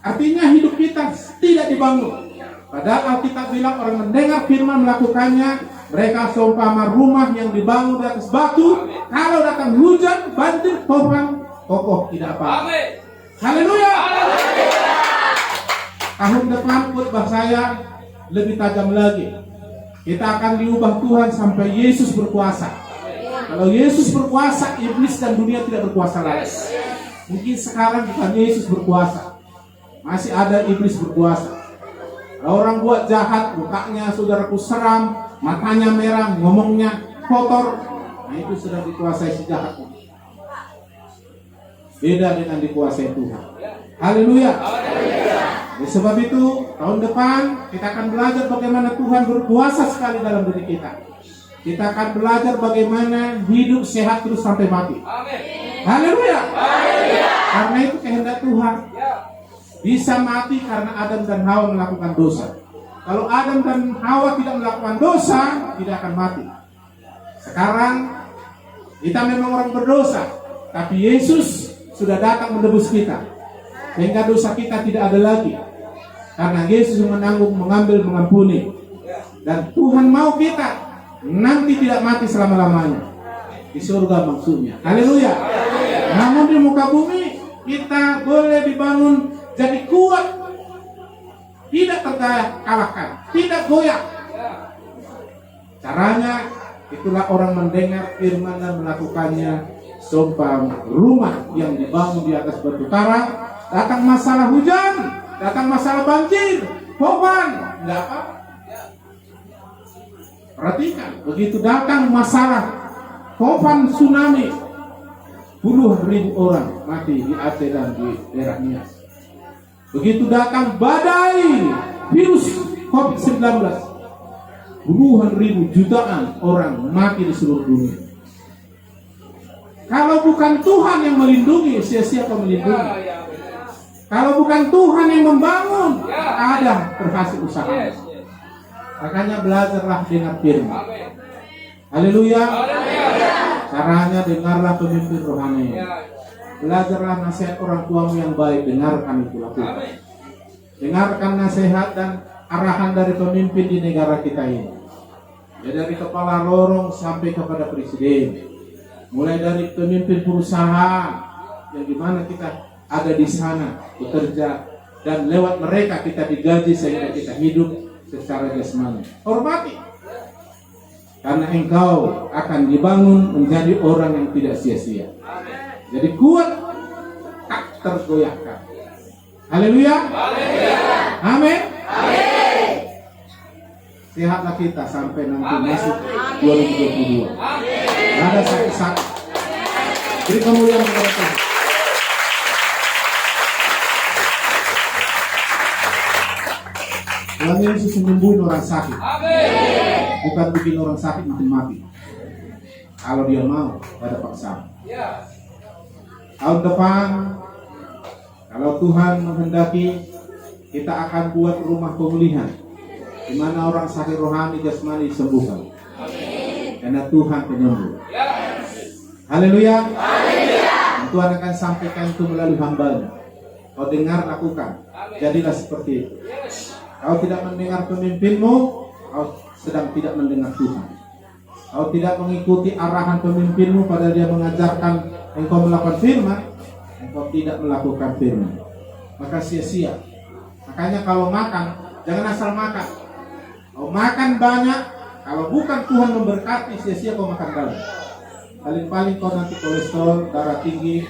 Artinya hidup kita tidak dibangun. Padahal Alkitab bilang orang mendengar firman melakukannya, mereka seumpama rumah yang dibangun di atas batu. Kalau datang hujan, banjir, topang, kokoh tidak apa. Haleluya. Tahun depan khotbah saya lebih tajam lagi. Kita akan diubah Tuhan sampai Yesus berkuasa. Kalau Yesus berkuasa, iblis dan dunia tidak berkuasa lagi. Mungkin sekarang bukan Yesus berkuasa, masih ada iblis berkuasa. Kalau orang buat jahat, mukanya saudaraku seram, matanya merah, ngomongnya kotor, nah itu sudah dikuasai si jahat. Beda dengan dikuasai Tuhan. Haleluya. Oleh sebab itu, tahun depan kita akan belajar bagaimana Tuhan berkuasa sekali dalam diri kita. Kita akan belajar bagaimana hidup sehat terus sampai mati. Haleluya. Karena itu kehendak Tuhan. Bisa mati karena Adam dan Hawa melakukan dosa. Kalau Adam dan Hawa tidak melakukan dosa, tidak akan mati. Sekarang kita memang orang berdosa, tapi Yesus sudah datang menebus kita, sehingga dosa kita tidak ada lagi. Karena Yesus menanggung, mengambil, mengampuni. Dan Tuhan mau kita nanti tidak mati selama-lamanya di surga maksudnya. Haleluya. Namun di muka bumi kita boleh dibangun jadi kuat, tidak terkalahkan, tidak goyah. Caranya itulah orang mendengar firman dan melakukannya. Seumpama rumah yang dibangun di atas batu karang, datang masalah hujan, datang masalah banjir, topan, enggak apa. Perhatikan, begitu datang masalah topan tsunami, puluhan ribu orang mati di Aceh dan di daerah Nias. Begitu datang badai virus COVID-19, puluhan ribu jutaan orang mati di seluruh dunia. Kalau bukan Tuhan yang melindungi, sia-sia kau melindungi. Kalau bukan Tuhan yang membangun, ada berhasil usaha. Makanya belajarlah dengar firman. Haleluya. Caranya dengarlah pemimpin rohani. Belajarlah nasihat orang tuamu yang baik, dengarkan itu lakukan. Dengarkan nasihat dan arahan dari pemimpin di negara kita ini. Ya, dari kepala lorong sampai kepada presiden. Mulai dari pemimpin perusahaan yang dimana kita ada di sana bekerja dan lewat mereka kita digaji sehingga kita hidup secara jasmani. Hormati, karena engkau akan dibangun menjadi orang yang tidak sia-sia. Jadi kuat, tak tergoyahkan. Haleluya. Amin. Sehatlah kita sampai nanti masuk 2022. Ada sakit-sakit. Beri kemuliaan kepada Tuhan. Tuhan Yesus menyembuhin orang sakit. Bukan bikin orang sakit makin mati. Kalau dia mau, pada paksaan. Tahun depan, kalau Tuhan menghendaki, kita akan buat rumah pemulihan, di mana orang sakit rohani jasmani disembuhkan. Karena Tuhan penyembuh. Haleluya. Tuhan akan sampaikan itu melalui hamba-Nya. Kau dengar, lakukan. Jadilah seperti itu. Kau tidak mendengar pemimpinmu, kau sedang tidak mendengar Tuhan. Kau tidak mengikuti arahan pemimpinmu pada dia mengajarkan engkau melakukan firman, engkau tidak melakukan firman, maka sia-sia. Makanya kalau makan, jangan asal makan. Kau makan banyak, kalau bukan Tuhan memberkati, sia-sia kau makan banyak. Paling-paling kau nanti kolesterol, darah tinggi,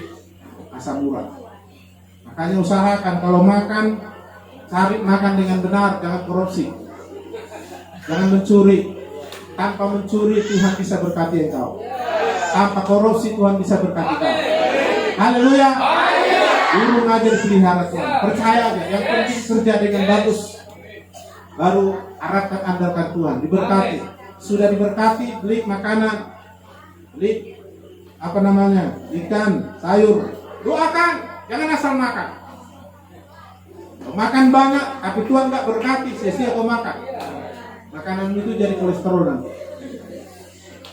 asam urat. Makanya usahakan kalau makan, cari makan dengan benar, jangan korupsi, jangan mencuri. Tanpa mencuri Tuhan bisa berkati engkau. Tanpa korupsi Tuhan bisa berkati engkau. Haleluya. Guru ngajar pelihara Tuhan. Percaya aja, yang penting kerja dengan bagus. Baru harapkan andalkan Tuhan. Diberkati. Sudah diberkati, beli makanan, beli ikan, sayur. Doakan, jangan asal makan. Makan banyak, tapi Tuhan nggak berkati, sia-sia kau makan. Makanan itu jadi kolesterol nanti.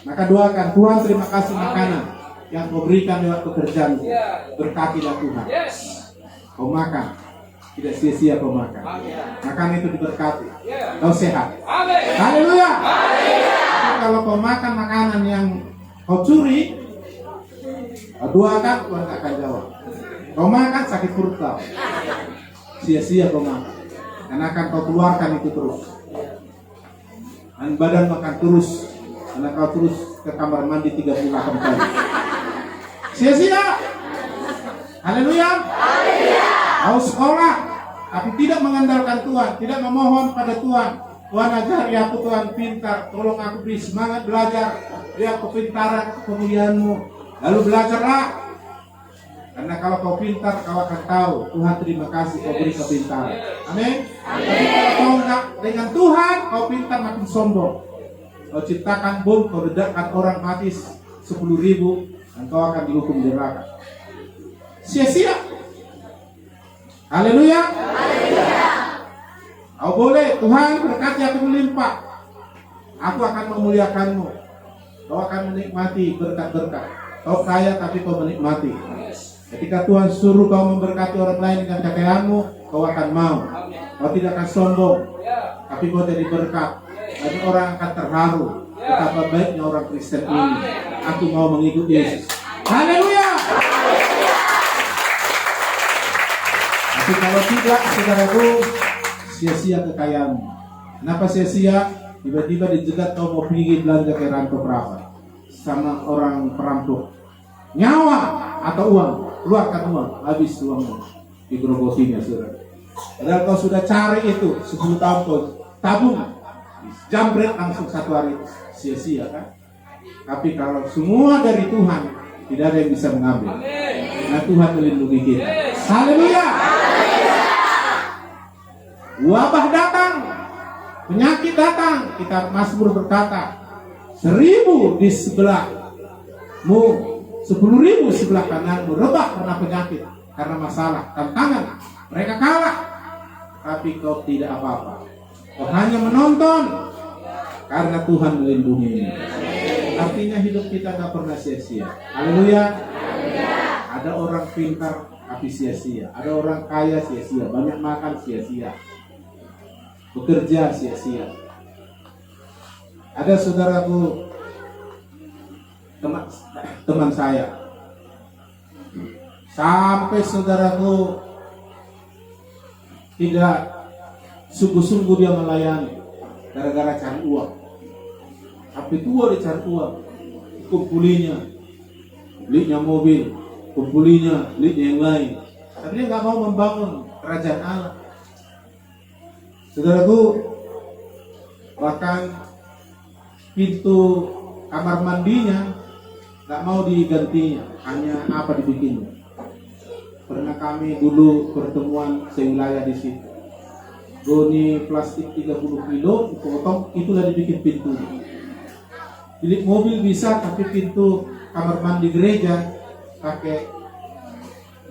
Maka doakan, Tuhan terima kasih makanan yang kau berikan lewat pekerjaan. Berkatilah Tuhan. Kau makan, tidak sia-sia kau makan. Makanan itu diberkati. Kau sehat. Haleluya. Tapi kalau kau makan makanan yang kau curi, kau doakan, Tuhan tak akan jawab. Kau makan sakit perut kau. Sia-sia kau makan. Karena akan kau keluarkan itu terus. Dan badan makan terus, karena kau terus ke kamar mandi 38 kali. Sia-sia. Haleluya. Kau sekolah, tapi tidak mengandalkan Tuhan, tidak memohon pada Tuhan. Tuhan ajari aku, Tuhan pintar, tolong aku beri semangat belajar, beri aku pintaran kemuliaan-Mu. Lalu belajarlah. Karena kalau kau pintar, kau akan tahu Tuhan terima kasih kau beri kepintaran. Amin. Tapi kalau kau enggak dengan Tuhan, kau pintar makin sombong. Kau ciptakan bom, kauledakkan orang mati 10.000 dan kau akan dihukum di neraka. Sia-sia. Haleluya. Kau boleh, Tuhan berkati aku melimpah. Aku akan memuliakan-Mu. Kau akan menikmati berkat-berkat. Kau kaya tapi kau menikmati. Ketika Tuhan suruh kau memberkati orang lain dengan kekayaanmu, kau akan mau. Kau tidak akan sombong, tapi kau jadi berkat. Nanti orang akan terharu. Betapa baiknya orang Kristen ini. Aku mau mengikut Yesus. Haleluya. Tapi kalau tidak, saudaraku, sia-sia kekayaanmu. Kenapa sia-sia? Tiba-tiba dijegat kau mau pergi belanja ke rantau berapa sama orang perampok. Nyawa atau uang, keluarkan uang, habis uangmu digerogotinya, saudara. Padahal kau sudah cari itu 10 tahun kau tabung, jambret langsung satu hari, sia-sia kan? Tapi kalau semua dari Tuhan, tidak ada yang bisa mengambil. Nah, Tuhan melindungi kita. Haleluya. Wabah datang, penyakit datang. Kita Mazmur berkata, 1000 di sebelahmu, 10.000 sebelah kananmu, rebah karena penyakit, karena masalah, tantangan. Mereka kalah, tapi kau tidak apa-apa. Kau hanya menonton, karena Tuhan melindungi. Artinya hidup kita tak pernah sia-sia. Haleluya. Ada orang pintar tapi sia-sia. Ada orang kaya sia-sia. Banyak makan sia-sia. Bekerja sia-sia. Ada saudaraku, teman saya, sampai saudaraku tidak sungguh-sungguh dia melayani gara-gara cari uang. Tapi tua dia cari uang, kumpulinya, belinya mobil, kumpulinya, belinya yang lain. Tapi dia nggak mau membangun kerajaan Allah. Saudaraku, bahkan pintu kamar mandinya nggak mau digantinya, hanya apa dibikinnya. Pernah kami dulu pertemuan sewilayah di situ. Goni plastik 30 kilo, dipotong, itulah dibikin pintu. Bilik mobil bisa, tapi pintu kamar mandi gereja pakai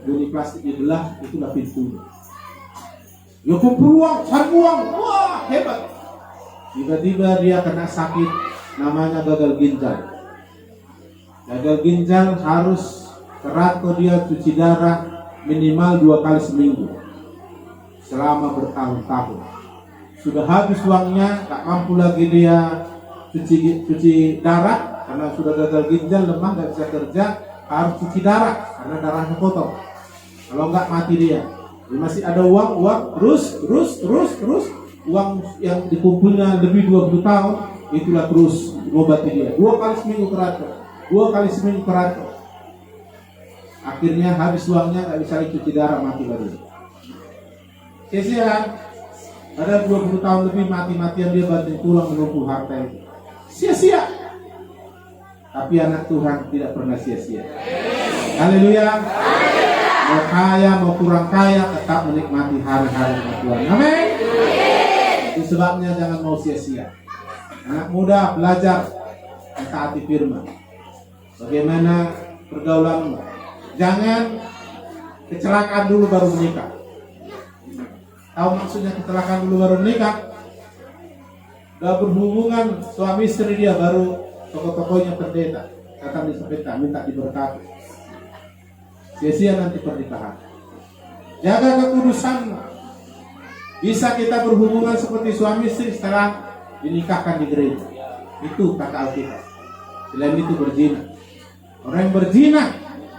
goni plastik dibelah, itulah pintu. Ya kumpul uang, cari uang, wah hebat. Tiba-tiba dia kena sakit, namanya gagal ginjal. Gagal ginjal harus teratur dia cuci darah minimal 2 kali seminggu selama bertahun-tahun. Sudah habis uangnya, tak mampu lagi dia cuci darah karena sudah gagal ginjal, lemah, nggak bisa kerja, harus cuci darah karena darahnya kotor. Kalau nggak mati dia. Masih ada uang terus uang yang dikumpulnya lebih 20 tahun, itulah terus mengobati dia. 2 kali seminggu teratur. Akhirnya habis uangnya, nggak bisa cuci darah, mati lagi. Sia-sia. Ada 20 tahun lebih mati-matian dia banting tulang menumpuh harta itu. Sia-sia. Tapi anak Tuhan tidak pernah sia-sia. Haleluya. Mau kaya, mau kurang kaya, tetap menikmati hari-hari dengan Tuhan. Amin. Itu sebabnya jangan mau sia-sia. Anak muda belajar mentaati firman. Bagaimana pergaulanmu? Jangan kecelakaan dulu baru menikah. Tahu maksudnya kecelakaan dulu baru menikah? Gak berhubungan suami istri dia baru tokoh-tokohnya pendeta, datang di sepeda minta diberkati. Sia-sia nanti pernikahan. Jaga kekudusan. Bisa kita berhubungan seperti suami istri setelah dinikahkan di gereja. Itu kata Alkitab. Selain itu berzina. Orang yang berzina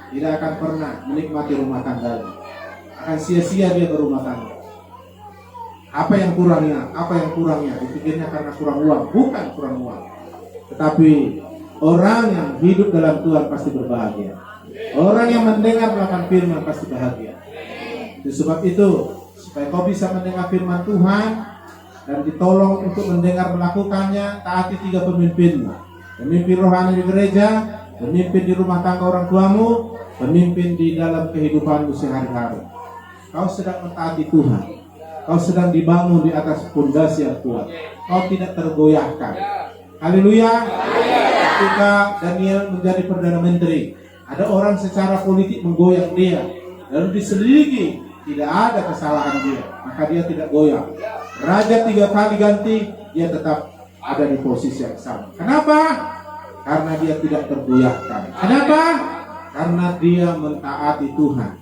tidak akan pernah menikmati rumah tangga. Akan sia-sia dia berumah tangga. Apa yang kurangnya? Dipikirnya karena kurang uang, bukan kurang uang. Tetapi orang yang hidup dalam Tuhan pasti berbahagia. Orang yang mendengar melakukan firman pasti bahagia. Itu sebab itu, supaya kau bisa mendengar firman Tuhan dan ditolong untuk mendengar melakukannya, taati 3 pemimpin. Pemimpin rohani di gereja, pemimpin di rumah tangga orang tuamu, pemimpin di dalam kehidupanmu sehari-hari. Kau sedang mentaati Tuhan. Kau sedang dibangun di atas fondasi yang kuat. Kau tidak tergoyahkan. Haleluya. Ketika Daniel menjadi Perdana Menteri, ada orang secara politik menggoyang dia, lalu diselidiki, tidak ada kesalahan dia, maka dia tidak goyang. Raja 3 kali ganti, dia tetap ada di posisi yang sama. Kenapa? Karena dia tidak tergoyahkan. Kenapa? Karena dia mentaati Tuhan.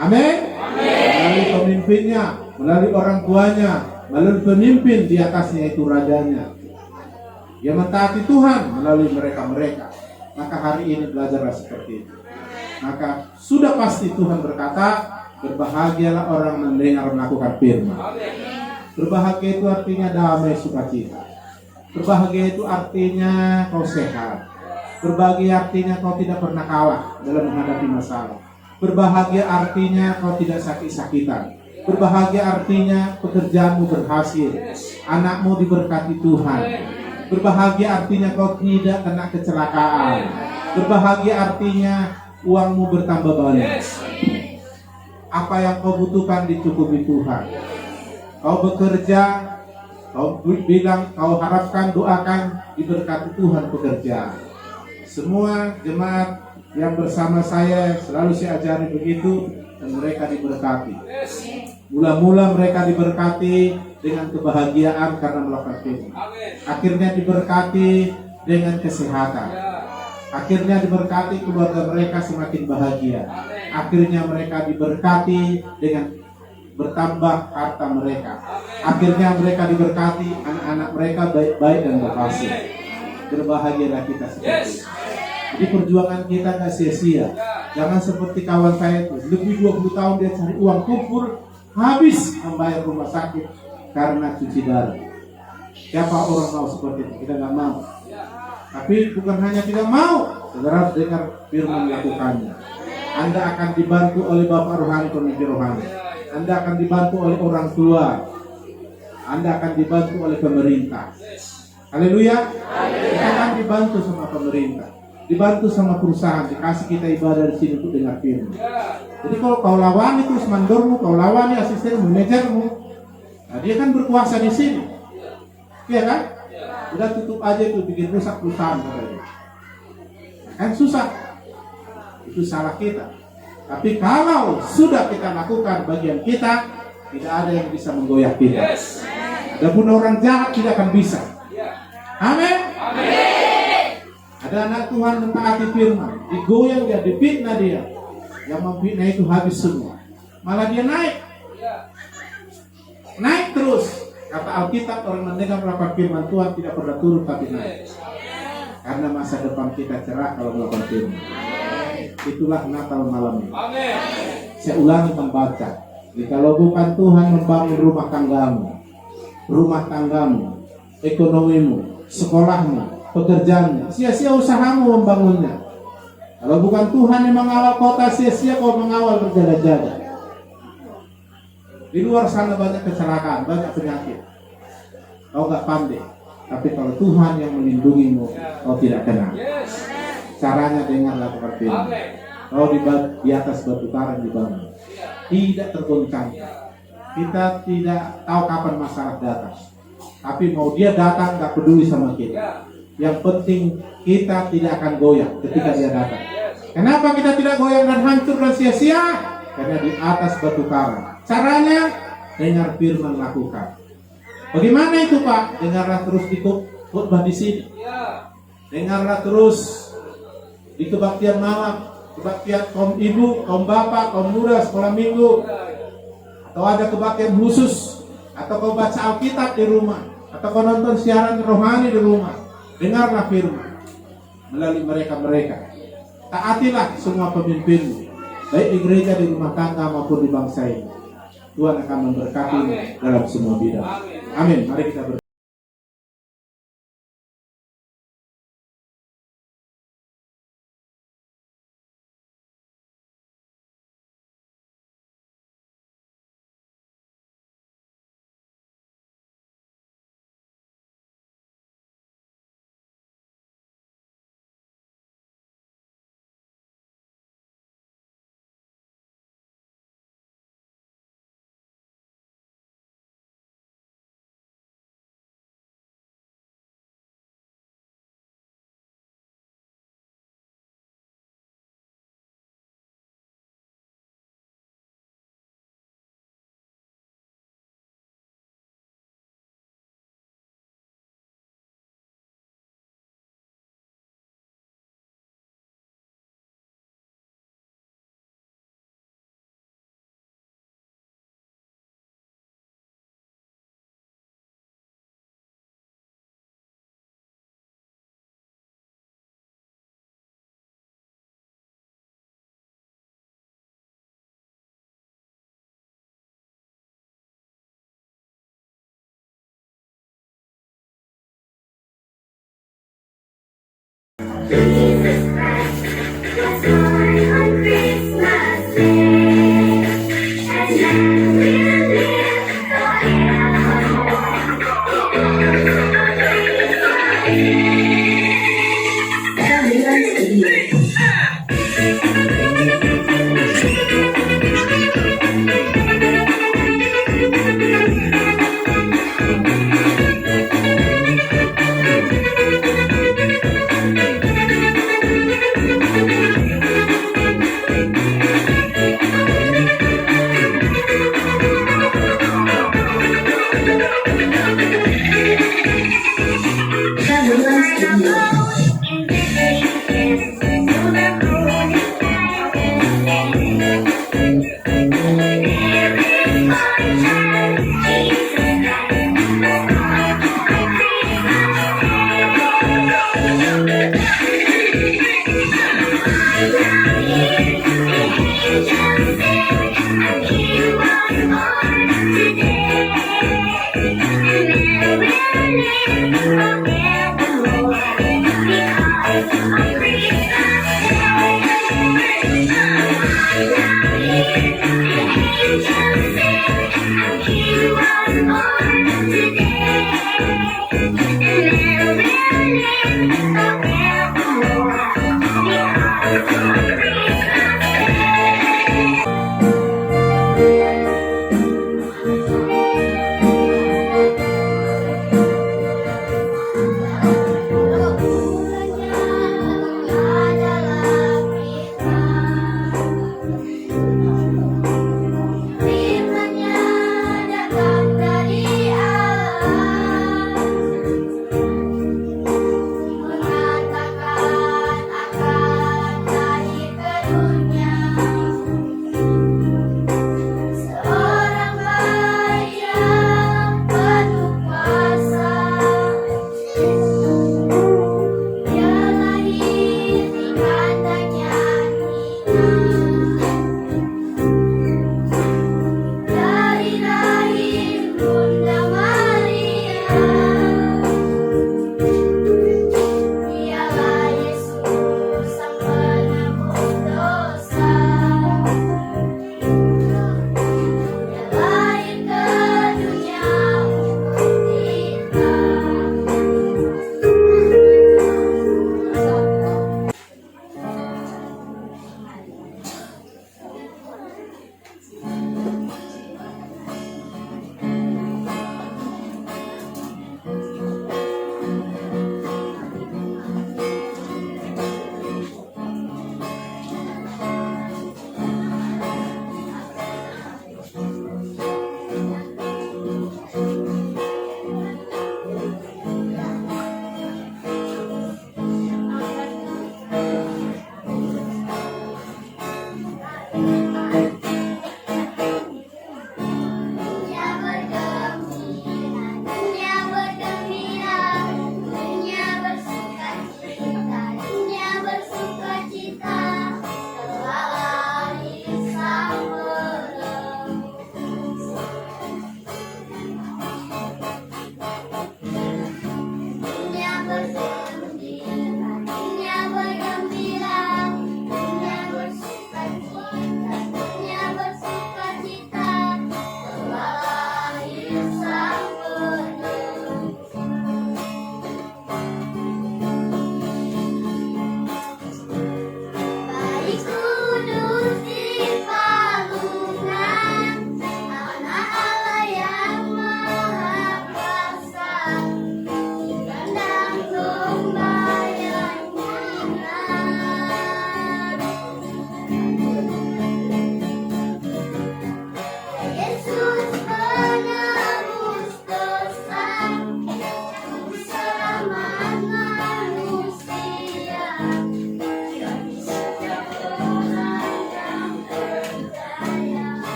Amin. Melalui pemimpinnya, melalui orang tuanya, melalui pemimpin di atasnya itu rajanya. Dia mentaati Tuhan melalui mereka-mereka. Maka hari ini belajarlah seperti itu. Maka sudah pasti Tuhan berkata, Berbahagialah orang mendengar melakukan firman. Berbahagia itu artinya damai sukacita. Berbahagia itu artinya kau sehat. Berbahagia artinya kau tidak pernah kalah dalam menghadapi masalah. Berbahagia artinya kau tidak sakit-sakitan. Berbahagia artinya pekerjaanmu berhasil. Anakmu diberkati Tuhan. Berbahagia artinya kau tidak kena kecelakaan. Berbahagia artinya uangmu bertambah banyak. Apa yang kau butuhkan dicukupi Tuhan. Kau bekerja, kau bilang, kau harapkan, doakan, diberkati Tuhan pekerjaan. Semua jemaat yang bersama saya selalu saya ajari begitu, dan mereka diberkati. Mula-mula mereka diberkati dengan kebahagiaan karena melakukan firman. Akhirnya diberkati dengan kesehatan. Akhirnya diberkati keluarga mereka semakin bahagia. Akhirnya mereka diberkati dengan bertambah harta mereka. Akhirnya mereka diberkati, anak-anak mereka baik-baik dan berhasil. Berbahagialah kita seperti itu. Jadi perjuangan kita gak sia-sia. Jangan seperti kawan saya itu, lebih 20 tahun dia cari uang kumpul, habis membayar rumah sakit karena cuci darah. Siapa orang mau seperti itu? Kita gak mau. Tapi bukan hanya tidak mau, saudara dengar firman melakukannya. Anda akan dibantu oleh Bapak Rohani, pemimpin rohani. Anda akan dibantu oleh orang tua. Anda akan dibantu oleh pemerintah. Haleluya. Kita akan dibantu sama pemerintah, dibantu sama perusahaan, dikasih kita ibadah di sini untuk dengar firman. Jadi kalau kau lawani terus mandormu, kau lawani asistenmu, manajermu, nah dia kan berkuasa di sini, iya kan? Udah tutup aja itu, bikin rusak perusahaan katanya. Kan susah. Itu salah kita. Tapi kalau sudah kita lakukan bagian kita, tidak ada yang bisa menggoyah kita. Adapun orang jahat tidak akan bisa. Amin. Ada anak Tuhan mentaati firman, digoyang dia, difitnah dia. Yang memfitnah itu habis semua. Malah dia naik. Naik terus. Kata Alkitab, orang mendengar melakukan firman Tuhan tidak pernah turun tapi naik. Karena masa depan kita cerah kalau melakukan firman. Itulah Natal malam ini. Saya ulangi membaca. Kalau bukan Tuhan membangun rumah tanggamu, ekonomimu, sekolahmu, pekerjaanmu, sia-sia usahamu membangunnya. Kalau bukan Tuhan yang mengawal kota, sia-sia kau mengawal berjaga-jaga. Di luar sana banyak kecelakaan, banyak penyakit. Kau gak pandai. Tapi kalau Tuhan yang melindungimu, kau tidak kenal. Caranya dengar lakukan firman. Kau di atas batu karang dibangun. Tidak tergoncang. Kita tidak tahu kapan masalah datang. Tapi mau dia datang gak peduli sama kita. Yang penting kita tidak akan goyah ketika dia datang. Kenapa kita tidak goyang dan hancur dan sia-sia? Karena di atas batu karang. Caranya dengar firman lakukan. Bagaimana itu Pak? Dengarlah terus di khotbah di sini. Dengarlah terus di kebaktian malam, kebaktian kaum ibu, kaum bapak, kaum muda, sekolah minggu. Atau ada kebaktian khusus, atau kau baca Alkitab di rumah, atau kau nonton siaran rohani di rumah. Dengarlah firman melalui mereka-mereka. Taatilah semua pemimpinmu, baik di gereja, di rumah tangga maupun di bangsa ini. Tuhan akan memberkati dalam semua bidang. Amin. Mari kita berdoa. Jesus Christ was born on Christmas Day, and then we'll live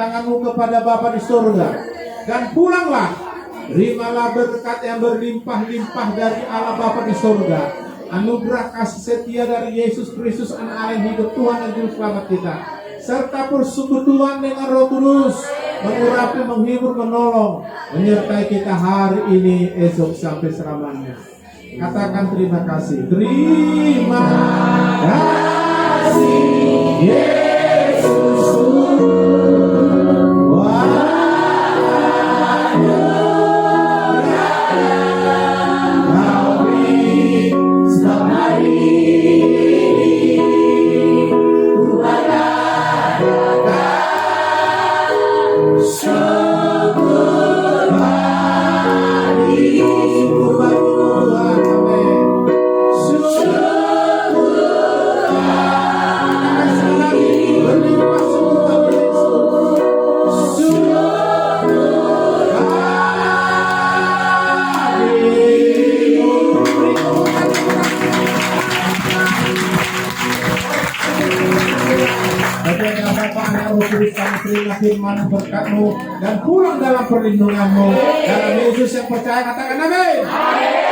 tanganmu kepada Bapa di surga dan pulanglah. Terimalah berkat yang berlimpah-limpah dari Allah Bapa di surga, anugerah kasih setia dari Yesus Kristus Anak Allah yang hidup, Tuhan dan Juru Selamat kita, serta persekutuan dengan Roh Kudus mengurapi, menghibur, menolong, menyertai kita hari ini, esok sampai selamanya. Katakan terima kasih. Terima kasih Yesus. Terima firman berkat-Mu dan pulang dalam perlindungan-Mu. Dalam Yesus yang percaya katakan amin.